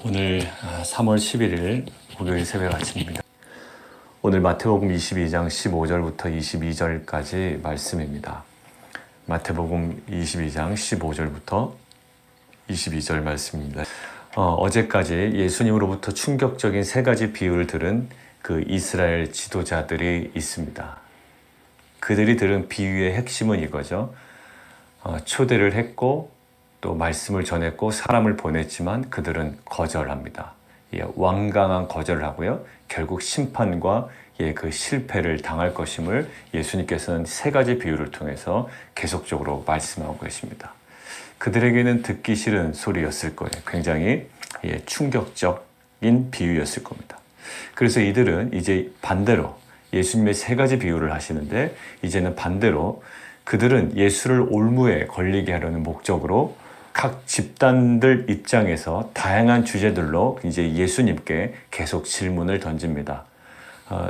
오늘 3월 11일 목요일 새벽 아침입니다. 오늘 마태복음 22장 15절부터 22절까지 말씀입니다. 마태복음 22장 15절부터 22절 말씀입니다. 어제까지 예수님으로부터 충격적인 세 가지 비유를 들은 그 이스라엘 지도자들이 있습니다. 그들이 들은 비유의 핵심은 이거죠. 초대를 했고 또 말씀을 전했고 사람을 보냈지만 그들은 거절합니다. 완강한 거절을 하고요. 결국 심판과 그 실패를 당할 것임을 예수님께서는 세 가지 비유를 통해서 계속적으로 말씀하고 계십니다. 그들에게는 듣기 싫은 소리였을 거예요. 굉장히 충격적인 비유였을 겁니다. 그래서 이들은 이제 반대로 예수님의 세 가지 비유를 하시는데 이제는 반대로 그들은 예수를 올무에 걸리게 하려는 목적으로 각 집단들 입장에서 다양한 주제들로 이제 예수님께 계속 질문을 던집니다.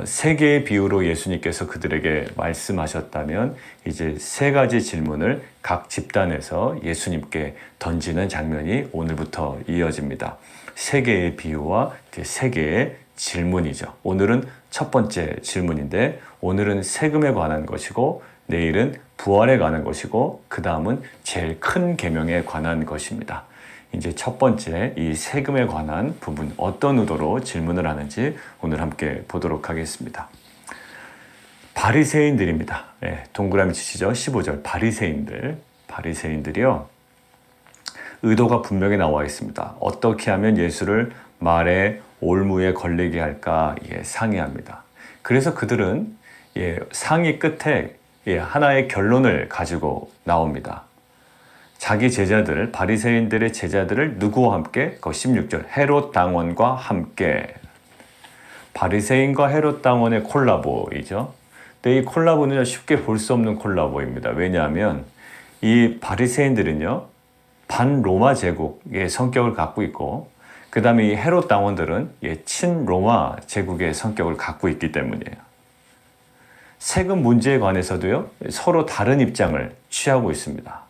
세 개의 비유로 예수님께서 그들에게 말씀하셨다면 이제 세 가지 질문을 각 집단에서 예수님께 던지는 장면이 오늘부터 이어집니다. 세 개의 비유와 세 개의 질문이죠. 오늘은 첫 번째 질문인데 오늘은 세금에 관한 것이고 내일은 부활에 관한 것이고 그 다음은 제일 큰 계명에 관한 것입니다. 이제 첫 번째 이 세금에 관한 부분 어떤 의도로 질문을 하는지 오늘 함께 보도록 하겠습니다. 바리새인들입니다. 동그라미 치시죠. 15절 바리새인들이요. 의도가 분명히 나와 있습니다. 어떻게 하면 예수를 말에 올무에 걸리게 할까 상의합니다. 그래서 그들은 상의 끝에 하나의 결론을 가지고 나옵니다. 자기 제자들, 바리새인들의 제자들을 누구와 함께? 16절, 헤롯 당원과 함께. 바리새인과 헤롯 당원의 콜라보이죠. 근데 이 콜라보는 쉽게 볼 수 없는 콜라보입니다. 왜냐하면 이 바리새인들은요, 반로마 제국의 성격을 갖고 있고, 그 다음에 이 헤롯 당원들은 친로마 제국의 성격을 갖고 있기 때문이에요. 세금 문제에 관해서도요, 서로 다른 입장을 취하고 있습니다.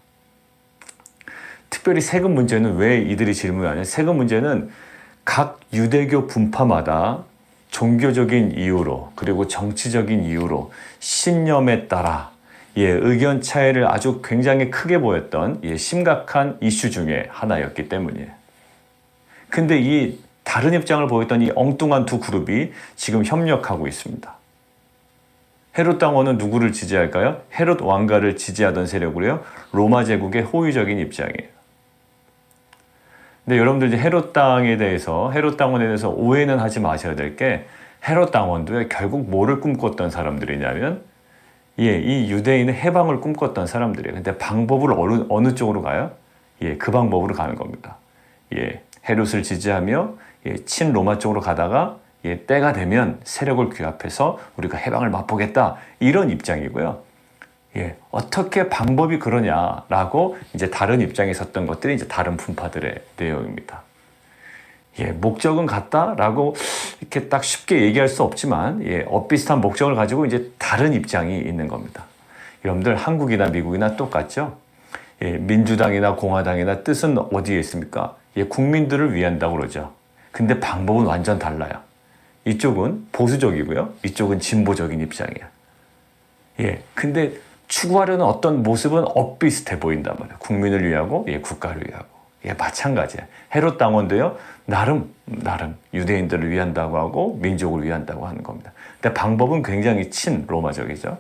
특별히 세금 문제는 왜 이들이 질문하냐? 세금 문제는 각 유대교 분파마다 종교적인 이유로 그리고 정치적인 이유로 신념에 따라 의견 차이를 아주 굉장히 크게 보였던 심각한 이슈 중에 하나였기 때문이에요. 근데 이 다른 입장을 보였던 이 엉뚱한 두 그룹이 지금 협력하고 있습니다. 헤롯 당원은 누구를 지지할까요? 헤롯 왕가를 지지하던 세력으로요. 로마 제국의 호의적인 입장이에요. 근데 여러분들 이제 헤롯 당원에 대해서 오해는 하지 마셔야 될 게 헤롯 당원도 결국 뭐를 꿈꿨던 사람들이냐면 이 유대인의 해방을 꿈꿨던 사람들이에요. 근데 방법을 어느 쪽으로 가요? 그 방법으로 가는 겁니다. 헤롯을 지지하며 친로마 쪽으로 가다가 때가 되면 세력을 규합해서 우리가 해방을 맛보겠다 이런 입장이고요. 어떻게 방법이 그러냐라고 이제 다른 입장에 섰던 것들이 이제 다른 분파들의 내용입니다. 목적은 같다라고 이렇게 딱 쉽게 얘기할 수 없지만 엇비슷한 목적을 가지고 이제 다른 입장이 있는 겁니다. 여러분들 한국이나 미국이나 똑같죠? 민주당이나 공화당이나 뜻은 어디에 있습니까? 국민들을 위한다고 그러죠. 근데 방법은 완전 달라요. 이쪽은 보수적이고요. 이쪽은 진보적인 입장이에요. 근데 추구하려는 어떤 모습은 엇비슷해 보인단 말이에요. 국민을 위하고, 국가를 위하고. 마찬가지예요. 헤롯 당원도요, 나름 유대인들을 위한다고 하고, 민족을 위한다고 하는 겁니다. 근데 방법은 굉장히 친로마적이죠.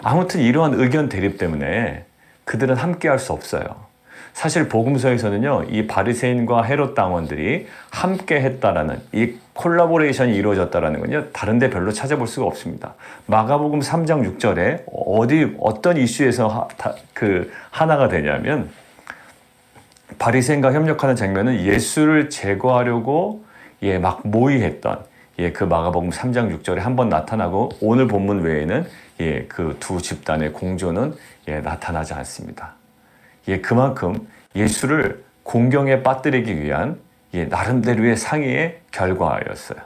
아무튼 이러한 의견 대립 때문에 그들은 함께 할 수 없어요. 사실 복음서에서는요, 이 바리새인과 헤롯 당원들이 함께 했다라는 이 콜라보레이션이 이루어졌다라는 건요, 다른 데 별로 찾아볼 수가 없습니다. 마가복음 3장 6절에 어떤 이슈에서 하나가 되냐면 바리새인과 협력하는 장면은 예수를 제거하려고 막 모의했던 그 마가복음 3장 6절에 한번 나타나고 오늘 본문 외에는 그 두 집단의 공조는 나타나지 않습니다. 그만큼 예수를 공경에 빠뜨리기 위한 나름대로의 상의의 결과였어요.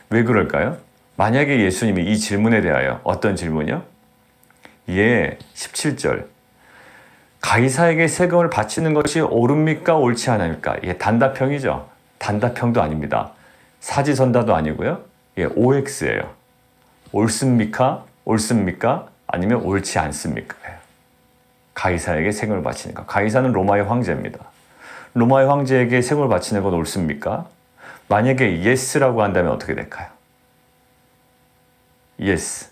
왜 그럴까요? 만약에 예수님이 이 질문에 대하여 어떤 질문이요? 17절 가이사에게 세금을 바치는 것이 옳습니까? 옳지 않습니까? 단답형이죠. 단답형도 아닙니다. 사지선다도 아니고요. 예, OX예요. 옳습니까? 옳습니까? 아니면 옳지 않습니까? 가이사에게 생을 바치는 것. 가이사는 로마의 황제입니다. 로마의 황제에게 생을 바치는 건 옳습니까? 만약에 yes라고 한다면 어떻게 될까요? yes.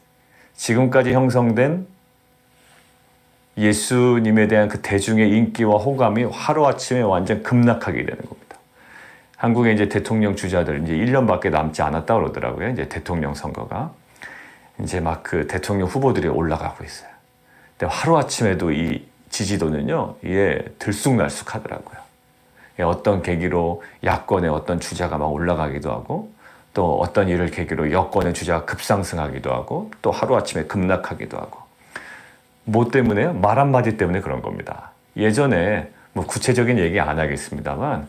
지금까지 형성된 예수님에 대한 그 대중의 인기와 호감이 하루아침에 완전 급락하게 되는 겁니다. 한국의 이제 대통령 주자들 이제 1년밖에 남지 않았다 그러더라고요. 이제 대통령 선거가. 이제 막 그 대통령 후보들이 올라가고 있어요. 근데 하루아침에도 이 지지도는요, 이게 들쑥날쑥 하더라고요. 어떤 계기로 야권의 어떤 주자가 막 올라가기도 하고, 또 어떤 일을 계기로 여권의 주자가 급상승하기도 하고, 또 하루아침에 급락하기도 하고. 뭐 때문에요? 말 한마디 때문에 그런 겁니다. 예전에 뭐 구체적인 얘기 안 하겠습니다만,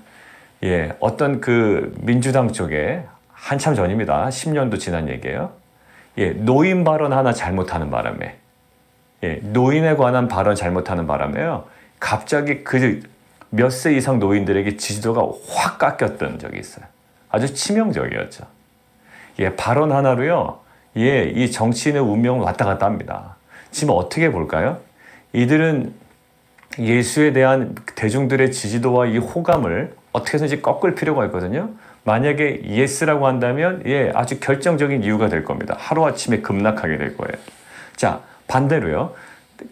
예, 어떤 그 민주당 쪽에 한참 전입니다. 10년도 지난 얘기예요. 예, 노인 발언 하나 잘못하는 바람에, 예, 노인에 관한 발언 잘못하는 바람에요. 갑자기 그 몇 세 이상 노인들에게 지지도가 확 깎였던 적이 있어요. 아주 치명적이었죠. 예, 발언 하나로요. 예, 이 정치인의 운명은 왔다 갔다 합니다. 지금 어떻게 볼까요? 이들은 예수에 대한 대중들의 지지도와 이 호감을 어떻게 해서든지 꺾을 필요가 있거든요. 만약에 yes라고 한다면 예, 아주 결정적인 이유가 될 겁니다. 하루아침에 급락하게 될 거예요. 자, 반대로요.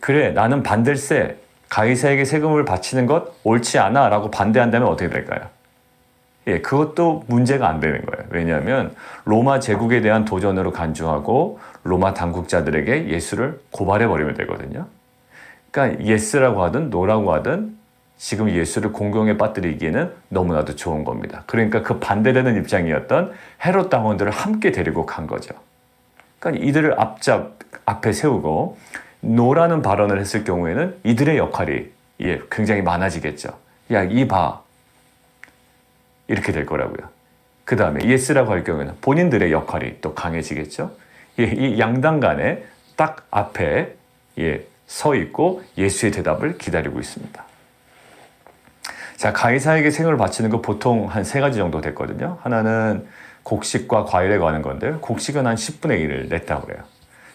그래, 나는 반댈세. 가이사에게 세금을 바치는 것 옳지 않아 라고 반대한다면 어떻게 될까요? 예, 그것도 문제가 안 되는 거예요. 왜냐하면 로마 제국에 대한 도전으로 간주하고 로마 당국자들에게 예수를 고발해버리면 되거든요. 그러니까 yes라고 하든 no라고 하든 지금 예수를 공경에 빠뜨리기에는 너무나도 좋은 겁니다. 그러니까 그 반대되는 입장이었던 헤롯 당원들을 함께 데리고 간 거죠. 그러니까 이들을 앞에 세우고 no라는 발언을 했을 경우에는 이들의 역할이 예, 굉장히 많아지겠죠. 야, 이 봐. 이렇게 될 거라고요. 그 다음에 yes라고 할 경우에는 본인들의 역할이 또 강해지겠죠. 예, 이 양당 간에 딱 앞에 예, 서 있고 예수의 대답을 기다리고 있습니다. 자, 가이사에게 생을 바치는 거 보통 한 3가지 정도 됐거든요. 하나는 곡식과 과일에 관한 건데 곡식은 한 10분의 1을 냈다고 그래요.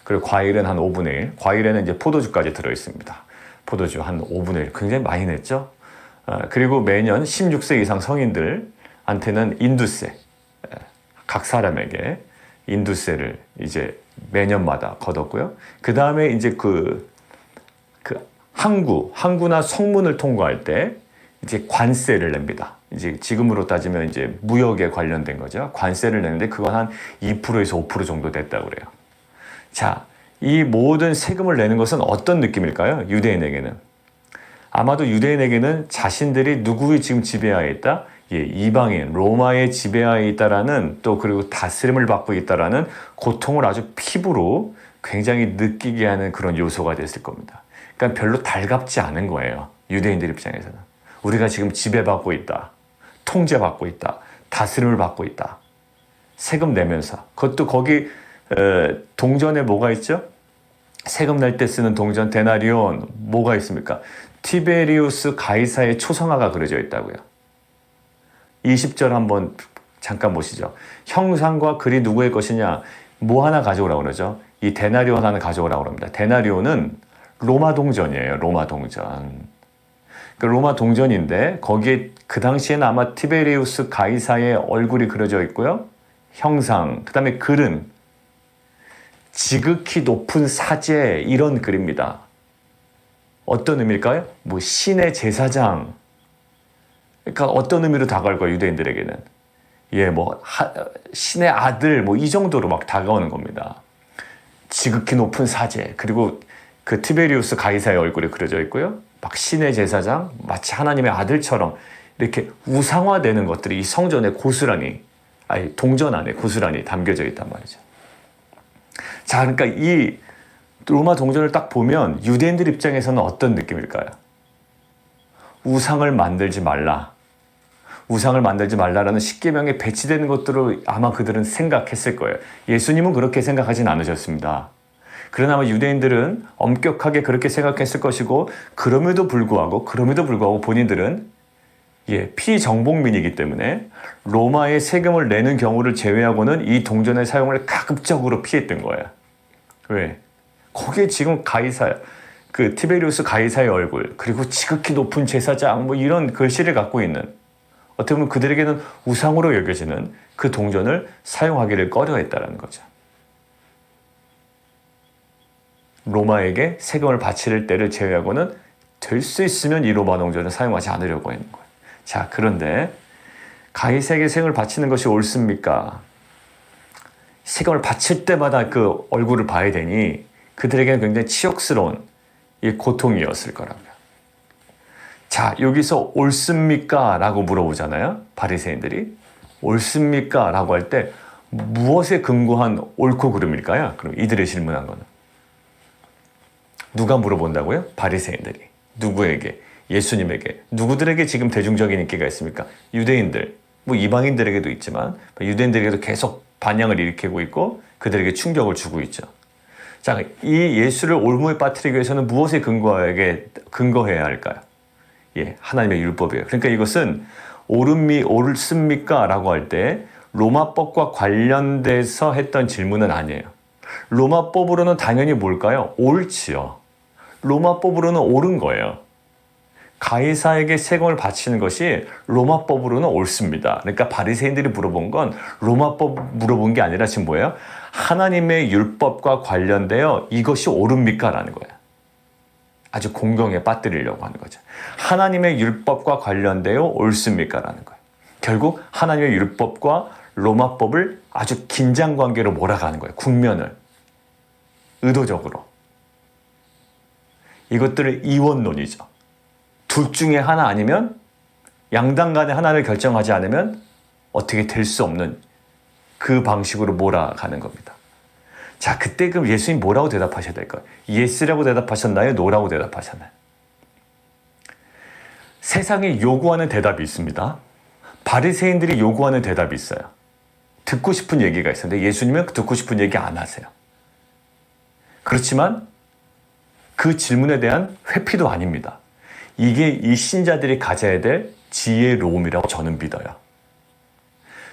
그리고 과일은 한 5분의 1. 과일에는 이제 포도주까지 들어있습니다. 포도주 한 5분의 1. 굉장히 많이 냈죠. 그리고 매년 16세 이상 성인들한테는 인두세. 각 사람에게 인두세를 이제 매년마다 걷었고요. 그 다음에 이제 그 항구나 성문을 통과할 때 이제 관세를 냅니다. 이제 지금으로 따지면 이제 무역에 관련된 거죠. 관세를 내는데 그건 한 2%에서 5% 정도 됐다고 그래요. 자, 이 모든 세금을 내는 것은 어떤 느낌일까요? 유대인에게는. 아마도 유대인에게는 자신들이 누구의 지금 지배하에 있다? 예, 이방인, 로마의 지배하에 있다라는 또 그리고 다스림을 받고 있다라는 고통을 아주 피부로 굉장히 느끼게 하는 그런 요소가 됐을 겁니다. 그러니까 별로 달갑지 않은 거예요. 유대인들 입장에서는. 우리가 지금 지배받고 있다. 통제받고 있다. 다스림을 받고 있다. 세금 내면서. 그것도 거기 동전에 뭐가 있죠? 세금 낼 때 쓰는 동전 데나리온 뭐가 있습니까? 티베리우스 가이사의 초상화가 그려져 있다고요. 20절 한번 잠깐 보시죠. 형상과 글이 누구의 것이냐? 뭐 하나 가져오라고 그러죠? 이 데나리온 하나 가져오라고 합니다. 데나리온은 로마 동전이에요. 로마 동전. 그 로마 동전인데 거기에 그 당시에는 아마 티베리우스 가이사의 얼굴이 그려져 있고요. 형상, 그 다음에 글은 지극히 높은 사제 이런 글입니다. 어떤 의미일까요? 뭐 신의 제사장. 그러니까 어떤 의미로 다가올 거예요, 유대인들에게는. 예, 뭐 신의 아들 뭐 이 정도로 막 다가오는 겁니다. 지극히 높은 사제. 그리고 그 티베리우스 가이사의 얼굴이 그려져 있고요. 막 신의 제사장, 마치 하나님의 아들처럼 이렇게 우상화되는 것들이 이 성전에 고스란히, 아니 동전 안에 고스란히 담겨져 있단 말이죠. 자, 그러니까 이 로마 동전을 딱 보면 유대인들 입장에서는 어떤 느낌일까요? 우상을 만들지 말라. 우상을 만들지 말라라는 십계명에 배치되는 것들을 아마 그들은 생각했을 거예요. 예수님은 그렇게 생각하진 않으셨습니다. 그러나 아마 유대인들은 엄격하게 그렇게 생각했을 것이고 그럼에도 불구하고 본인들은 피정복민이기 때문에 로마에 세금을 내는 경우를 제외하고는 이 동전의 사용을 가급적으로 피했던 거예요. 왜? 거기에 지금 티베리우스 가이사의 얼굴, 그리고 지극히 높은 제사장, 이런 글씨를 갖고 있는, 어떻게 보면 그들에게는 우상으로 여겨지는 그 동전을 사용하기를 꺼려했다는 거죠. 로마에게 세금을 바칠 때를 제외하고는 될 수 있으면 이 로마 동전을 사용하지 않으려고 했는 거예요. 자, 그런데 가이사에게 세금을 바치는 것이 옳습니까? 세금을 바칠 때마다 그 얼굴을 봐야 되니 그들에게는 굉장히 치욕스러운 이 고통이었을 거라고요. 자, 여기서 옳습니까? 라고 물어보잖아요. 바리새인들이. 옳습니까? 라고 할 때 무엇에 근거한 옳고 그름일까요? 그럼 이들의 질문한 거는. 누가 물어본다고요? 바리새인들이. 누구에게? 예수님에게. 누구들에게 지금 대중적인 인기가 있습니까? 유대인들, 이방인들에게도 있지만 유대인들에게도 계속 반향을 일으키고 있고 그들에게 충격을 주고 있죠. 자, 이 예수를 올무에 빠뜨리기 위해서는 무엇에 근거해야 할까요? 하나님의 율법이에요. 그러니까 이것은 옳습니까? 라고 할 때 로마법과 관련돼서 했던 질문은 아니에요. 로마법으로는 당연히 뭘까요? 옳지요. 로마법으로는 옳은 거예요. 가이사에게 세금을 바치는 것이 로마법으로는 옳습니다. 그러니까 바리새인들이 물어본 건 로마법 물어본 게 아니라 지금 뭐예요? 하나님의 율법과 관련되어 이것이 옳습니까? 라는 거예요. 아주 공경에 빠뜨리려고 하는 거죠. 하나님의 율법과 관련되어 옳습니까? 라는 거예요. 결국 하나님의 율법과 로마법을 아주 긴장 관계로 몰아가는 거예요. 국면을. 의도적으로. 이것들을 이원론이죠. 둘 중에 하나 아니면 양당 간에 하나를 결정하지 않으면 어떻게 될 수 없는 그 방식으로 몰아가는 겁니다. 자, 그때 그럼 예수님 뭐라고 대답하셔야 될까요? 예스라고 대답하셨나요? 노라고 대답하셨나요? 세상이 요구하는 대답이 있습니다. 바리새인들이 요구하는 대답이 있어요. 듣고 싶은 얘기가 있었는데 예수님은 듣고 싶은 얘기 안 하세요. 그렇지만 그 질문에 대한 회피도 아닙니다. 이게 이 신자들이 가져야 될 지혜로움이라고 저는 믿어요.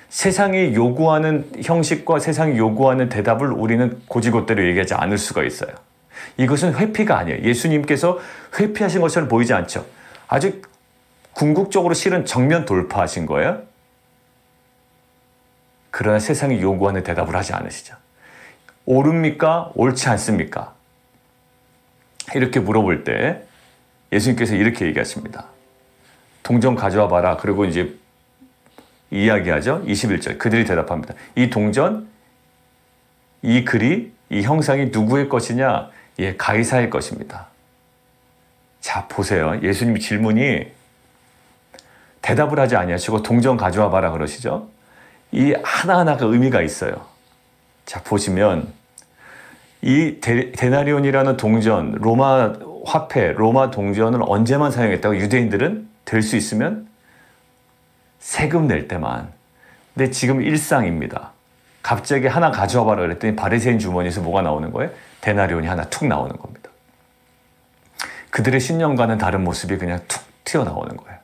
세상이 요구하는 형식과 세상이 요구하는 대답을 우리는 고지곳대로 얘기하지 않을 수가 있어요. 이것은 회피가 아니에요. 예수님께서 회피하신 것처럼 보이지 않죠. 아주 궁극적으로 실은 정면 돌파하신 거예요. 그러나 세상이 요구하는 대답을 하지 않으시죠. 옳습니까? 옳지 않습니까? 이렇게 물어볼 때 예수님께서 이렇게 얘기하십니다. 동전 가져와 봐라. 그리고 이제 이야기하죠. 21절. 그들이 대답합니다. 이 동전, 이 글이, 이 형상이 누구의 것이냐? 가이사의 것입니다. 자, 보세요. 예수님 질문이 대답을 하지 아니하시고 동전 가져와 봐라 그러시죠. 이 하나하나가 의미가 있어요. 자, 보시면 이 데나리온이라는 동전, 로마 화폐, 로마 동전을 언제만 사용했다고 유대인들은 될 수 있으면 세금 낼 때만. 근데 지금 일상입니다. 갑자기 하나 가져와 봐라 그랬더니 바리새인 주머니에서 뭐가 나오는 거예요? 데나리온이 하나 툭 나오는 겁니다. 그들의 신념과는 다른 모습이 그냥 툭 튀어나오는 거예요.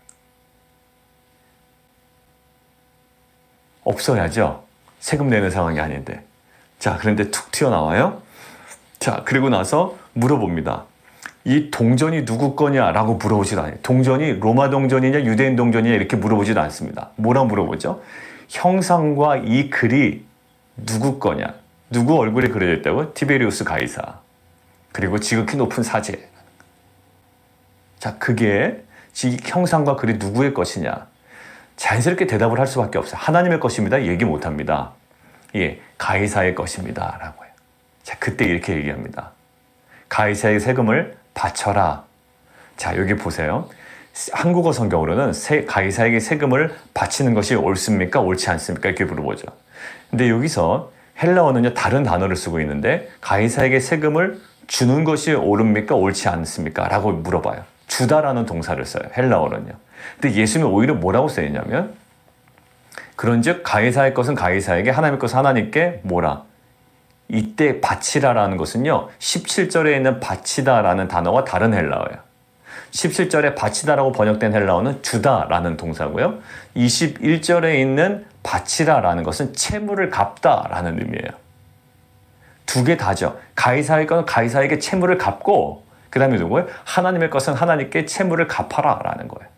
없어야죠. 세금 내는 상황이 아닌데. 자, 그런데 툭 튀어나와요. 자, 그리고 나서 물어봅니다. 이 동전이 누구 거냐라고 물어보지도 않아요. 동전이 로마 동전이냐 유대인 동전이냐 이렇게 물어보지도 않습니다. 뭐라고 물어보죠? 형상과 이 글이 누구 거냐? 누구 얼굴에 그려져 있다고? 티베리우스 가이사. 그리고 지극히 높은 사제. 자, 그게 형상과 글이 누구의 것이냐? 자연스럽게 대답을 할 수밖에 없어요. 하나님의 것입니다. 얘기 못합니다. 가이사의 것입니다. 라고 해요. 자, 그때 이렇게 얘기합니다. 가이사의 세금을 바쳐라. 자, 여기 보세요. 한국어 성경으로는 가이사에게 세금을 바치는 것이 옳습니까? 옳지 않습니까? 이렇게 물어보죠. 근데 여기서 헬라어는요, 다른 단어를 쓰고 있는데 가이사에게 세금을 주는 것이 옳습니까? 옳지 않습니까? 라고 물어봐요. 주다라는 동사를 써요. 헬라어는요. 근데 예수님은 오히려 뭐라고 써있냐면 그런즉 가이사의 것은 가이사에게 하나님의 것은 하나님께 뭐라? 이때 바치라라는 것은요. 17절에 있는 바치다라는 단어와 다른 헬라어예요. 17절에 바치다라고 번역된 헬라어는 주다라는 동사고요. 21절에 있는 바치라라는 것은 채무를 갚다라는 의미예요. 두 개 다죠. 가이사의 것은 가이사에게 채무를 갚고 그 다음에 누구예요? 하나님의 것은 하나님께 채무를 갚아라라는 거예요.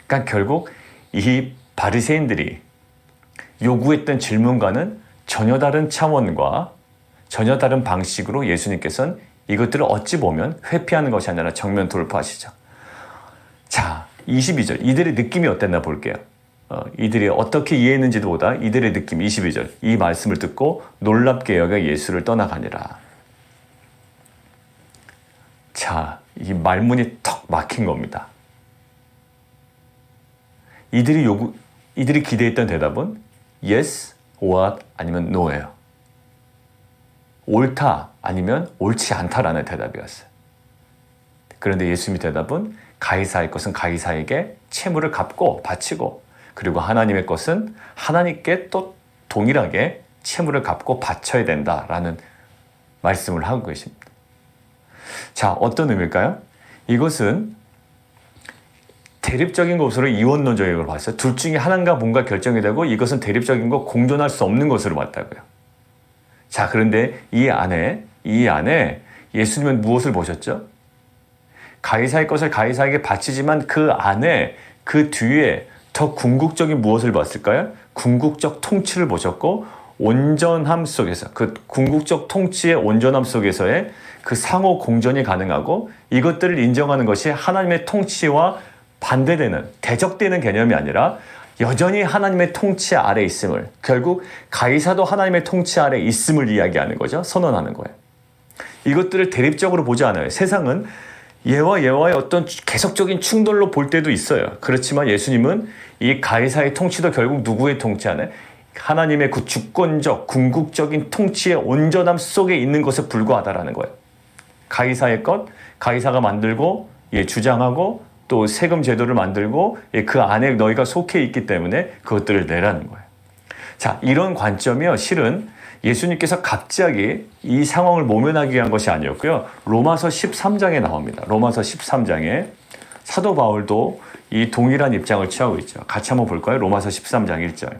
그러니까 결국 이 바리새인들이 요구했던 질문과는 전혀 다른 차원과 전혀 다른 방식으로 예수님께서는 이것들을 어찌 보면 회피하는 것이 아니라 정면 돌파하시죠. 자, 22절. 이들의 느낌이 어땠나 볼게요. 이들이 어떻게 이해했는지도 보다 이들의 느낌, 22절. 이 말씀을 듣고 놀랍게 여겨 예수를 떠나가니라. 자, 이 말문이 턱 막힌 겁니다. 이들이 기대했던 대답은 yes, what 아니면 no예요. 옳다 아니면 옳지 않다라는 대답이었어요. 그런데 예수님의 대답은 가이사의 것은 가이사에게 채무를 갚고 바치고 그리고 하나님의 것은 하나님께 또 동일하게 채무를 갚고 바쳐야 된다라는 말씀을 하고 계십니다. 자, 어떤 의미일까요? 이것은 대립적인 것으로 이원론적인 걸 봤어요. 둘 중에 하나인가 뭔가 결정이 되고 이것은 대립적인 거 공존할 수 없는 것으로 봤다고요. 자, 그런데 이 안에 예수님은 무엇을 보셨죠? 가이사의 것을 가이사에게 바치지만 그 안에 그 뒤에 더 궁극적인 무엇을 봤을까요? 궁극적 통치를 보셨고 온전함 속에서 그 궁극적 통치의 온전함 속에서의 그 상호 공존이 가능하고 이것들을 인정하는 것이 하나님의 통치와 반대되는 대적되는 개념이 아니라 여전히 하나님의 통치 아래 있음을 결국 가이사도 하나님의 통치 아래 있음을 이야기하는 거죠. 선언하는 거예요. 이것들을 대립적으로 보지 않아요. 세상은 얘와 얘와의 어떤 계속적인 충돌로 볼 때도 있어요. 그렇지만 예수님은 이 가이사의 통치도 결국 누구의 통치 안에 하나님의 그 주권적 궁극적인 통치의 온전함 속에 있는 것에 불과하다라는 거예요. 가이사의 것, 가이사가 만들고 주장하고 또 세금 제도를 만들고 그 안에 너희가 속해 있기 때문에 그것들을 내라는 거예요. 자, 이런 관점이요. 실은 예수님께서 갑자기 이 상황을 모면하기 위한 것이 아니었고요. 로마서 13장에 나옵니다. 로마서 13장에 사도 바울도 이 동일한 입장을 취하고 있죠. 같이 한번 볼까요? 로마서 13장 1절.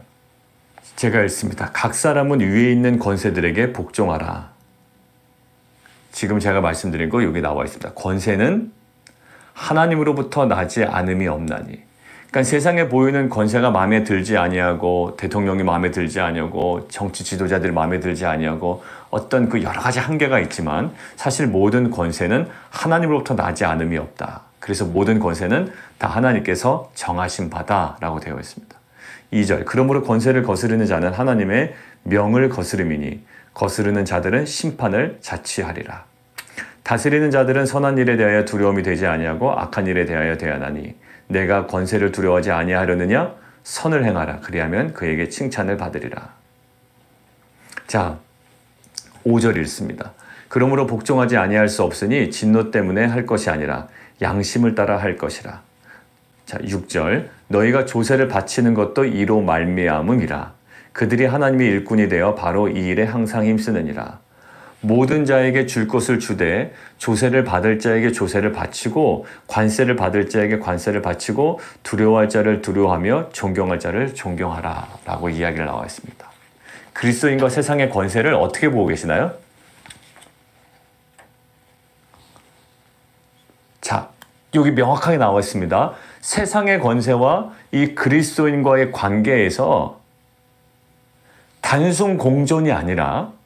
제가 읽습니다. 각 사람은 위에 있는 권세들에게 복종하라. 지금 제가 말씀드린 거 여기 나와 있습니다. 권세는 하나님으로부터 나지 않음이 없나니. 그러니까 세상에 보이는 권세가 마음에 들지 아니하고 대통령이 마음에 들지 아니하고 정치 지도자들이 마음에 들지 아니하고 어떤 그 여러 가지 한계가 있지만 사실 모든 권세는 하나님으로부터 나지 않음이 없다. 그래서 모든 권세는 다 하나님께서 정하신 바다라고 되어 있습니다. 2절. 그러므로 권세를 거스르는 자는 하나님의 명을 거스름이니 거스르는 자들은 심판을 자취하리라. 다스리는 자들은 선한 일에 대하여 두려움이 되지 아니하고 악한 일에 대하여 대하나니 내가 권세를 두려워하지 아니하려느냐? 선을 행하라. 그리하면 그에게 칭찬을 받으리라. 자, 5절 읽습니다. 그러므로 복종하지 아니할 수 없으니 진노 때문에 할 것이 아니라 양심을 따라 할 것이라. 자, 6절. 너희가 조세를 바치는 것도 이로 말미암음이라. 그들이 하나님의 일꾼이 되어 바로 이 일에 항상 힘쓰느니라. 모든 자에게 줄 것을 주되 조세를 받을 자에게 조세를 바치고 관세를 받을 자에게 관세를 바치고 두려워할 자를 두려워하며 존경할 자를 존경하라 라고 이야기를 나와 있습니다. 그리스도인과 세상의 권세를 어떻게 보고 계시나요? 자, 여기 명확하게 나와 있습니다. 세상의 권세와 이 그리스도인과의 관계에서 단순 공존이 아니라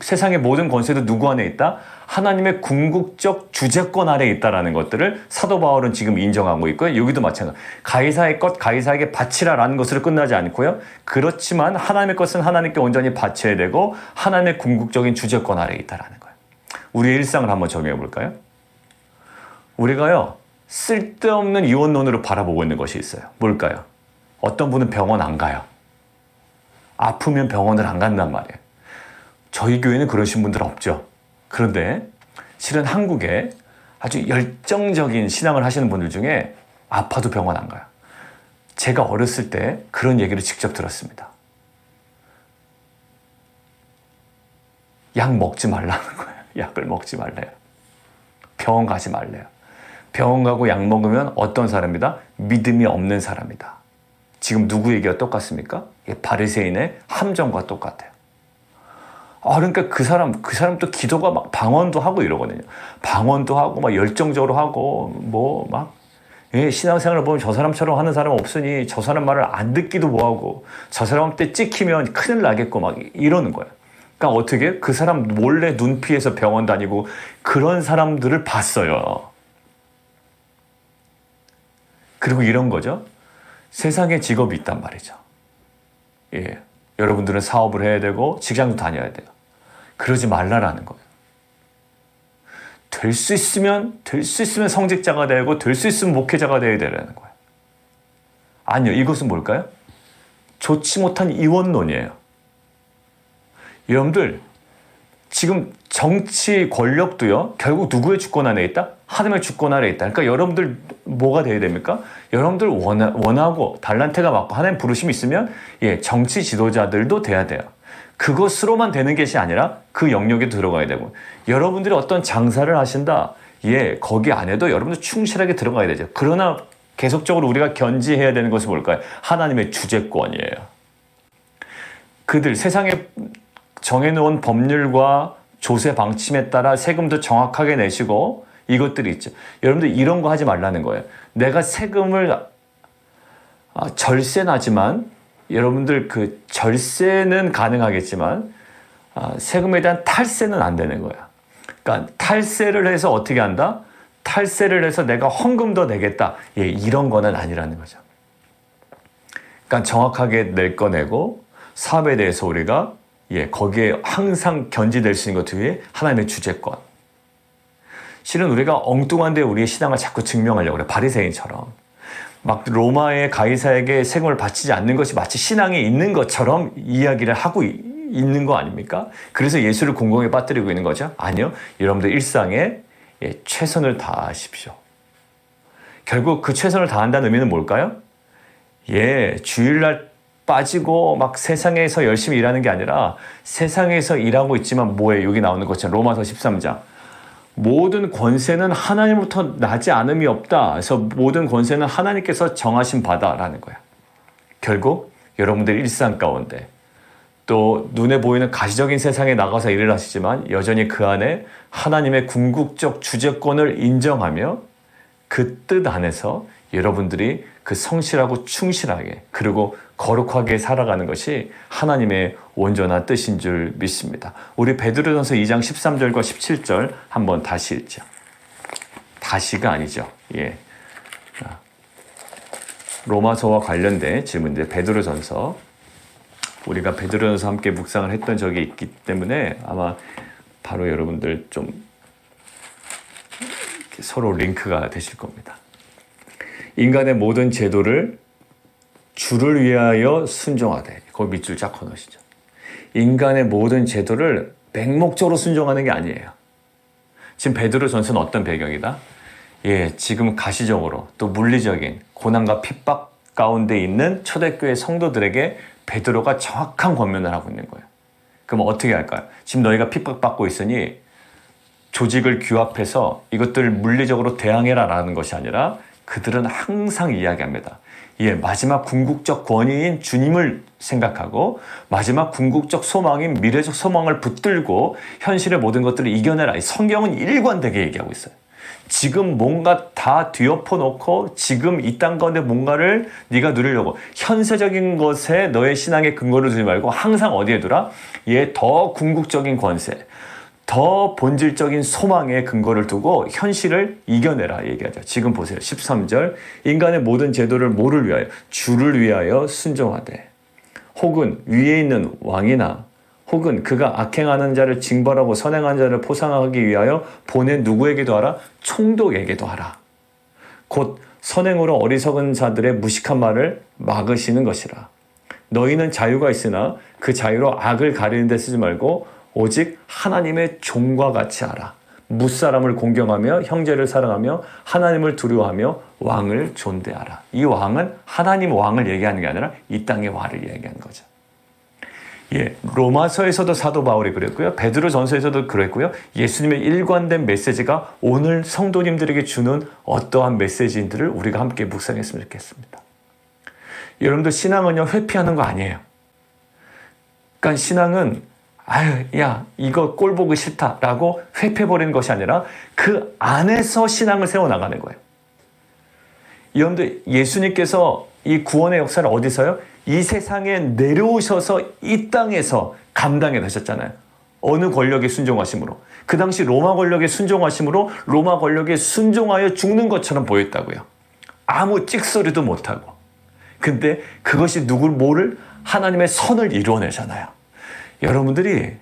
세상의 모든 권세도 누구 안에 있다? 하나님의 궁극적 주재권 아래에 있다는 것들을 사도 바울은 지금 인정하고 있고요. 여기도 마찬가지. 가이사의 것, 가이사에게 바치라라는 것으로 끝나지 않고요. 그렇지만 하나님의 것은 하나님께 온전히 바쳐야 되고 하나님의 궁극적인 주재권 아래에 있다는 거예요. 우리의 일상을 한번 적용해 볼까요? 우리가요. 쓸데없는 이원론으로 바라보고 있는 것이 있어요. 뭘까요? 어떤 분은 병원 안 가요. 아프면 병원을 안 간단 말이에요. 저희 교회는 그러신 분들 없죠. 그런데 실은 한국에 아주 열정적인 신앙을 하시는 분들 중에 아파도 병원 안 가요. 제가 어렸을 때 그런 얘기를 직접 들었습니다. 약 먹지 말라는 거예요. 약을 먹지 말래요. 병원 가지 말래요. 병원 가고 약 먹으면 어떤 사람이다? 믿음이 없는 사람이다. 지금 누구 얘기가 똑같습니까? 바리새인의 함정과 똑같아요. 그러니까 그 사람 또 기도가 막 방언도 하고 이러거든요. 방언도 하고 막 열정적으로 하고 신앙생활을 보면 저 사람처럼 하는 사람 없으니 저 사람 말을 안 듣기도 뭐하고 저 사람한테 찍히면 큰일 나겠고 막 이러는 거예요. 그러니까 어떻게 그 사람 몰래 눈 피해서 병원 다니고 그런 사람들을 봤어요. 그리고 이런 거죠. 세상에 직업이 있단 말이죠. 예. 여러분들은 사업을 해야 되고 직장도 다녀야 돼요. 그러지 말라라는 거예요. 될 수 있으면 성직자가 되고 될 수 있으면 목회자가 되어야 되라는 거예요. 아니요. 이것은 뭘까요? 좋지 못한 이원론이에요. 여러분들 지금 정치 권력도요. 결국 누구의 주권 안에 있다? 하나님의 주권 아래 있다. 그러니까 여러분들 뭐가 돼야 됩니까? 여러분들 원하고 달란트가 맞고 하나님 부르심이 있으면 정치 지도자들도 돼야 돼요. 그것으로만 되는 것이 아니라 그 영역에 들어가야 되고 여러분들이 어떤 장사를 하신다. 거기 안에도 여러분들 충실하게 들어가야 되죠. 그러나 계속적으로 우리가 견지해야 되는 것은 뭘까요? 하나님의 주재권이에요. 그들 세상에 정해놓은 법률과 조세 방침에 따라 세금도 정확하게 내시고 이것들이 있죠. 여러분들 이런 거 하지 말라는 거예요. 내가 세금을 절세나지만 여러분들 그 절세는 가능하겠지만 세금에 대한 탈세는 안 되는 거야. 그러니까 탈세를 해서 어떻게 한다? 탈세를 해서 내가 헌금 더 내겠다. 이런 거는 아니라는 거죠. 그러니까 정확하게 낼 거 내고 사업에 대해서 우리가 거기에 항상 견지될 수 있는 것 위에 하나님의 주재권. 실은 우리가 엉뚱한 데 우리의 신앙을 자꾸 증명하려고 그래. 바리새인처럼. 막 로마의 가이사에게 세금을 바치지 않는 것이 마치 신앙에 있는 것처럼 이야기를 하고 있는 거 아닙니까? 그래서 예수를 공공에 빠뜨리고 있는 거죠? 아니요. 여러분들 일상에 최선을 다하십시오. 결국 그 최선을 다한다는 의미는 뭘까요? 주일날 빠지고 막 세상에서 열심히 일하는 게 아니라 세상에서 일하고 있지만 여기 나오는 것처럼 로마서 13장. 모든 권세는 하나님부터 나지 않음이 없다. 그래서 모든 권세는 하나님께서 정하신 바다라는 거야. 결국 여러분들 일상 가운데 또 눈에 보이는 가시적인 세상에 나가서 일을 하시지만 여전히 그 안에 하나님의 궁극적 주재권을 인정하며 그 뜻 안에서 여러분들이 그 성실하고 충실하게 그리고 거룩하게 살아가는 것이 하나님의 온전한 뜻인 줄 믿습니다. 우리 베드로전서 2장 13절과 17절 한번 다시 읽죠. 다시가 아니죠. 로마서와 관련된 질문인데 베드로전서 우리가 베드로전서 함께 묵상을 했던 적이 있기 때문에 아마 바로 여러분들 좀 서로 링크가 되실 겁니다. 인간의 모든 제도를 주를 위하여 순종하되 거기 밑줄 쫙 꺼놓으시죠. 인간의 모든 제도를 맹목적으로 순종하는 게 아니에요. 지금 베드로전서는 어떤 배경이다? 지금 가시적으로 또 물리적인 고난과 핍박 가운데 있는 초대교회 성도들에게 베드로가 정확한 권면을 하고 있는 거예요. 그럼 어떻게 할까요? 지금 너희가 핍박받고 있으니 조직을 규합해서 이것들을 물리적으로 대항해라 라는 것이 아니라 그들은 항상 이야기합니다. 마지막 궁극적 권위인 주님을 생각하고 마지막 궁극적 소망인 미래적 소망을 붙들고 현실의 모든 것들을 이겨내라. 성경은 일관되게 얘기하고 있어요. 지금 뭔가 다 뒤엎어놓고 지금 이 땅 가운데 뭔가를 네가 누리려고 현세적인 것에 너의 신앙의 근거를 두지 말고 항상 어디에 두라? 더 궁극적인 권세, 더 본질적인 소망의 근거를 두고 현실을 이겨내라 얘기하죠. 지금 보세요. 13절 인간의 모든 제도를 뭐를 위하여? 주를 위하여 순종하되 혹은 위에 있는 왕이나 혹은 그가 악행하는 자를 징벌하고 선행하는 자를 포상하기 위하여 보낸 누구에게도 하라? 총독에게도 하라. 곧 선행으로 어리석은 자들의 무식한 말을 막으시는 것이라. 너희는 자유가 있으나 그 자유로 악을 가리는 데 쓰지 말고 오직 하나님의 종과 같이 하라. 무사람을 공경하며 형제를 사랑하며 하나님을 두려워하며 왕을 존대하라. 이 왕은 하나님 왕을 얘기하는 게 아니라 이 땅의 왕을 얘기하는 거죠. 로마서에서도 사도 바울이 그랬고요. 베드로전서에서도 그랬고요. 예수님의 일관된 메시지가 오늘 성도님들에게 주는 어떠한 메시지인들을 우리가 함께 묵상했으면 좋겠습니다. 여러분들 신앙은요, 회피하는 거 아니에요. 그러니까 신앙은 야 이거 꼴 보기 싫다라고 회피해버리는 것이 아니라 그 안에서 신앙을 세워나가는 거예요. 여러분들 예수님께서 이 구원의 역사를 어디서요? 이 세상에 내려오셔서 이 땅에서 감당해 가셨잖아요. 어느 권력에 순종하심으로. 그 당시 로마 권력에 순종하심으로 로마 권력에 순종하여 죽는 것처럼 보였다고요. 아무 찍소리도 못하고. 근데 그것이 뭐를? 하나님의 선을 이루어내잖아요. 여러분들이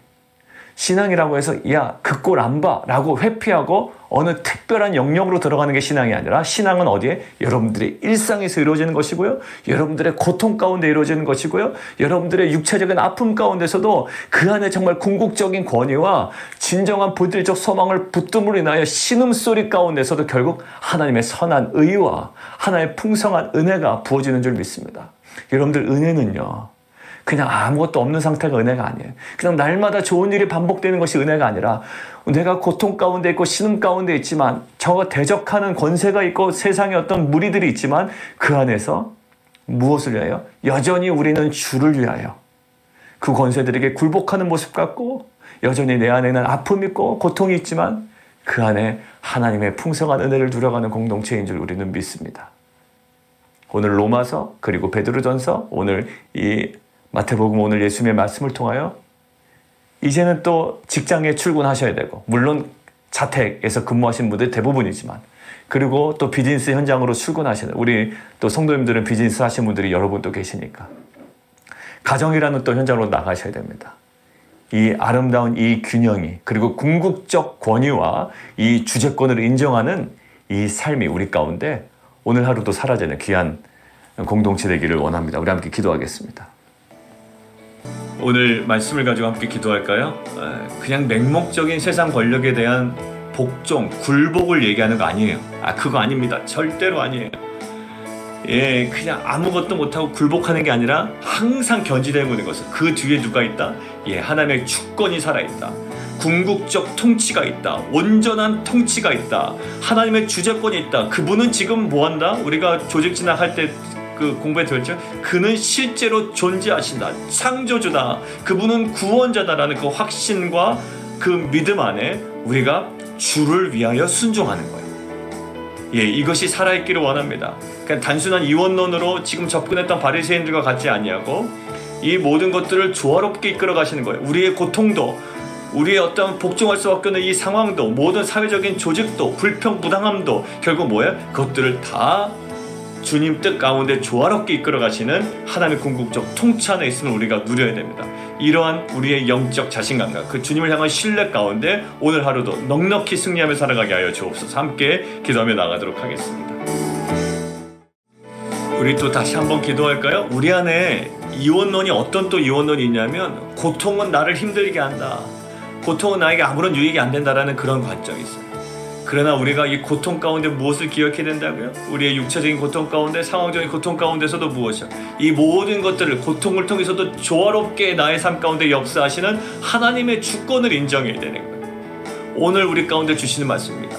신앙이라고 해서 야, 그 꼴 안 봐 라고 회피하고 어느 특별한 영역으로 들어가는 게 신앙이 아니라 신앙은 어디에? 여러분들의 일상에서 이루어지는 것이고요. 여러분들의 고통 가운데 이루어지는 것이고요. 여러분들의 육체적인 아픔 가운데서도 그 안에 정말 궁극적인 권위와 진정한 본질적 소망을 붙듦으로 인하여 신음소리 가운데서도 결국 하나님의 선한 의와 하나님의 풍성한 은혜가 부어지는 줄 믿습니다. 여러분들 은혜는요, 그냥 아무것도 없는 상태가 은혜가 아니에요. 그냥 날마다 좋은 일이 반복되는 것이 은혜가 아니라 내가 고통 가운데 있고 신음 가운데 있지만 저거 대적하는 권세가 있고 세상에 어떤 무리들이 있지만 그 안에서 무엇을 위하여? 여전히 우리는 주를 위하여 그 권세들에게 굴복하는 모습 같고 여전히 내 안에는 아픔이 있고 고통이 있지만 그 안에 하나님의 풍성한 은혜를 누려가는 공동체인 줄 우리는 믿습니다. 오늘 로마서 그리고 베드로전서 오늘 이 마태복음 오늘 예수님의 말씀을 통하여 이제는 또 직장에 출근하셔야 되고 물론 자택에서 근무하시는 분들 대부분이지만 그리고 또 비즈니스 현장으로 출근하셔야 돼요. 우리 또 성도님들은 비즈니스 하시는 분들이 여러 분 또 계시니까 가정이라는 또 현장으로 나가셔야 됩니다. 이 아름다운 이 균형이 그리고 궁극적 권위와 이 주재권을 인정하는 이 삶이 우리 가운데 오늘 하루도 사라지는 귀한 공동체 되기를 원합니다. 우리 함께 기도하겠습니다. 오늘 말씀을 가지고 함께 기도할까요? 그냥 맹목적인 세상 권력에 대한 복종, 굴복을 얘기하는 거 아니에요. 그거 아닙니다. 절대로 아니에요. 그냥 아무것도 못하고 굴복하는 게 아니라 항상 견지되고 있는 것은 그 뒤에 누가 있다? 하나님의 주권이 살아있다. 궁극적 통치가 있다. 온전한 통치가 있다. 하나님의 주재권이 있다. 그분은 지금 뭐한다? 우리가 조직 진학할 때 그 공부에 들었죠? 그는 실제로 존재하신다. 창조주다. 그분은 구원자다라는 그 확신과 그 믿음 안에 우리가 주를 위하여 순종하는 거예요. 이것이 살아있기를 원합니다. 그냥 단순한 이원론으로 지금 접근했던 바리새인들과 같지 아니하고 이 모든 것들을 조화롭게 이끌어 가시는 거예요. 우리의 고통도 우리의 어떤 복종할 수밖에 없는 이 상황도 모든 사회적인 조직도 불평부당함도 결국 뭐예요? 그것들을 다 주님 뜻 가운데 조화롭게 이끌어 가시는 하나님의 궁극적 통치 안에 있음을 우리가 누려야 됩니다. 이러한 우리의 영적 자신감과 그 주님을 향한 신뢰 가운데 오늘 하루도 넉넉히 승리하며 살아가게 하여 주옵소서. 함께 기도하며 나가도록 하겠습니다. 우리 또 다시 한번 기도할까요? 우리 안에 이원론이 어떤 또 이원론이 있냐면 고통은 나를 힘들게 한다. 고통은 나에게 아무런 유익이 안 된다라는 그런 관점이 있어요. 그러나 우리가 이 고통 가운데 무엇을 기억해야 된다고요? 우리의 육체적인 고통 가운데 상황적인 고통 가운데서도 무엇이요? 이 모든 것들을 고통을 통해서도 조화롭게 나의 삶 가운데 역사하시는 하나님의 주권을 인정해야 되는 거예요. 오늘 우리 가운데 주시는 말씀입니다.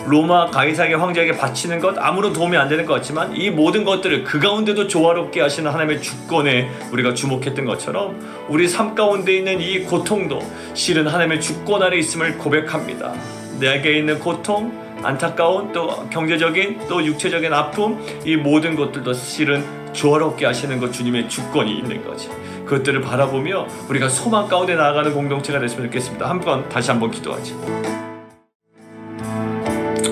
로마 가이사의 황제에게 바치는 것 아무런 도움이 안 되는 것 같지만 이 모든 것들을 그 가운데도 조화롭게 하시는 하나님의 주권에 우리가 주목했던 것처럼 우리 삶 가운데 있는 이 고통도 실은 하나님의 주권 아래 있음을 고백합니다. 내게 있는 고통, 안타까운 또 경제적인 또 육체적인 아픔 이 모든 것들도 실은 조화롭게 하시는 것 주님의 주권이 있는 거지. 그것들을 바라보며 우리가 소망 가운데 나아가는 공동체가 됐으면 좋겠습니다. 다시 한번 기도하지.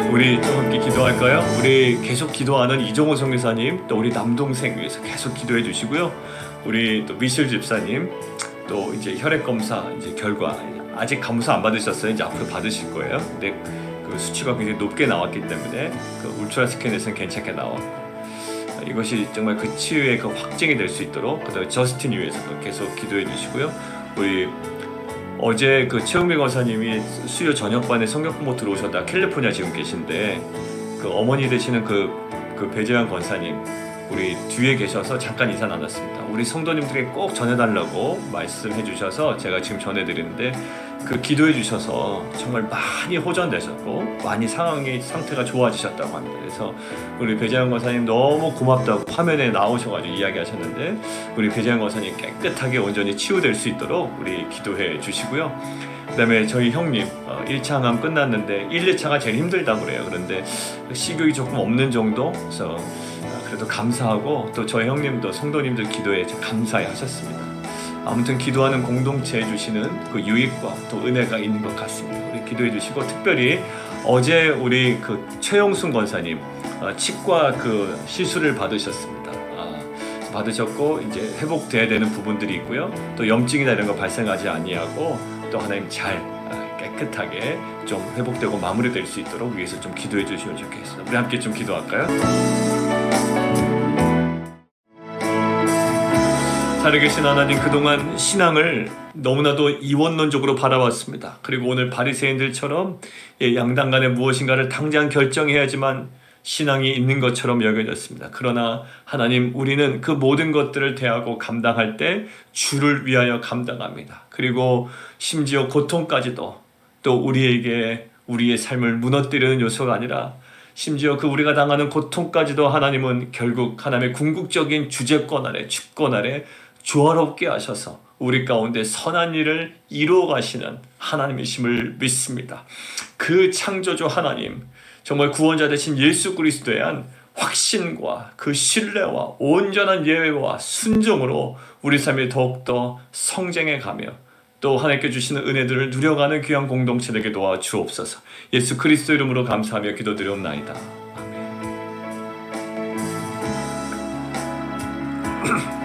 우리 또 함께 기도할까요? 우리 계속 기도하는 이종호 선교사님 또 우리 남동생 위해서 계속 기도해 주시고요. 우리 또 미실 집사님 또 이제 혈액 검사 이제 결과 아직 검사 안 받으셨어요. 이제 앞으로 받으실 거예요. 근데 그 수치가 굉장히 높게 나왔기 때문에 그 울트라 스캔에서는 괜찮게 나왔고 이것이 정말 그 치유의 그 확증이 될 수 있도록 그다음에 저스틴 위해서도 계속 기도해 주시고요. 우리 어제 그 최웅배 권사님이 수요 저녁반에 성경 공부 들어오셨다 캘리포니아 지금 계신데 그 어머니 되시는 그 배재환 권사님 우리 뒤에 계셔서 잠깐 인사 나눴습니다. 우리 성도님들에게 꼭 전해달라고 말씀해 주셔서 제가 지금 전해드리는데, 그 기도해 주셔서 정말 많이 호전되셨고 많이 상태가 좋아지셨다고 합니다. 그래서 우리 배재영 권사님 너무 고맙다고 화면에 나오셔가지고 이야기하셨는데, 우리 배재영 권사님 깨끗하게 온전히 치유될 수 있도록 우리 기도해 주시고요. 그 다음에 저희 형님 1차 항암 끝났는데 1, 2차가 제일 힘들다고 그래요. 그런데 식욕이 조금 없는 정도, 그래서 그래도 감사하고, 또 저희 형님도 성도님들 기도에 감사해 하셨습니다. 아무튼 기도하는 공동체 해주시는 그 유익과 또 은혜가 있는 것 같습니다. 우리 기도해 주시고, 특별히 어제 우리 그 최영순 권사님 치과 그 시술을 받으셨습니다. 받으셨고 이제 회복돼야 되는 부분들이 있고요. 또 염증이나 이런 거 발생하지 아니하고, 또 하나님 잘 깨끗하게 좀 회복되고 마무리될 수 있도록 위해서 좀 기도해 주시면 좋겠습니다. 우리 함께 좀 기도할까요? 살아계신 하나님, 그동안 신앙을 너무나도 이원론적으로 바라봤습니다. 그리고 오늘 바리새인들처럼 양당 간에 무엇인가를 당장 결정해야지만 신앙이 있는 것처럼 여겨졌습니다. 그러나 하나님, 우리는 그 모든 것들을 대하고 감당할 때 주를 위하여 감당합니다. 그리고 심지어 고통까지도 또 우리에게 우리의 삶을 무너뜨리는 요소가 아니라, 심지어 그 우리가 당하는 고통까지도 하나님은 결국 하나님의 궁극적인 주재권 아래, 주권 아래 조화롭게 하셔서 우리 가운데 선한 일을 이루어 가시는 하나님이심을 믿습니다. 그 창조주 하나님, 정말 구원자 되신 예수 그리스도에 대한 확신과 그 신뢰와 온전한 예외와 순종으로 우리 삶이 더욱더 성장해 가며, 또 하나님께 주시는 은혜들을 누려가는 귀한 공동체 되게 도와주옵소서. 예수 그리스도 이름으로 감사하며 기도드리옵나이다. 아멘.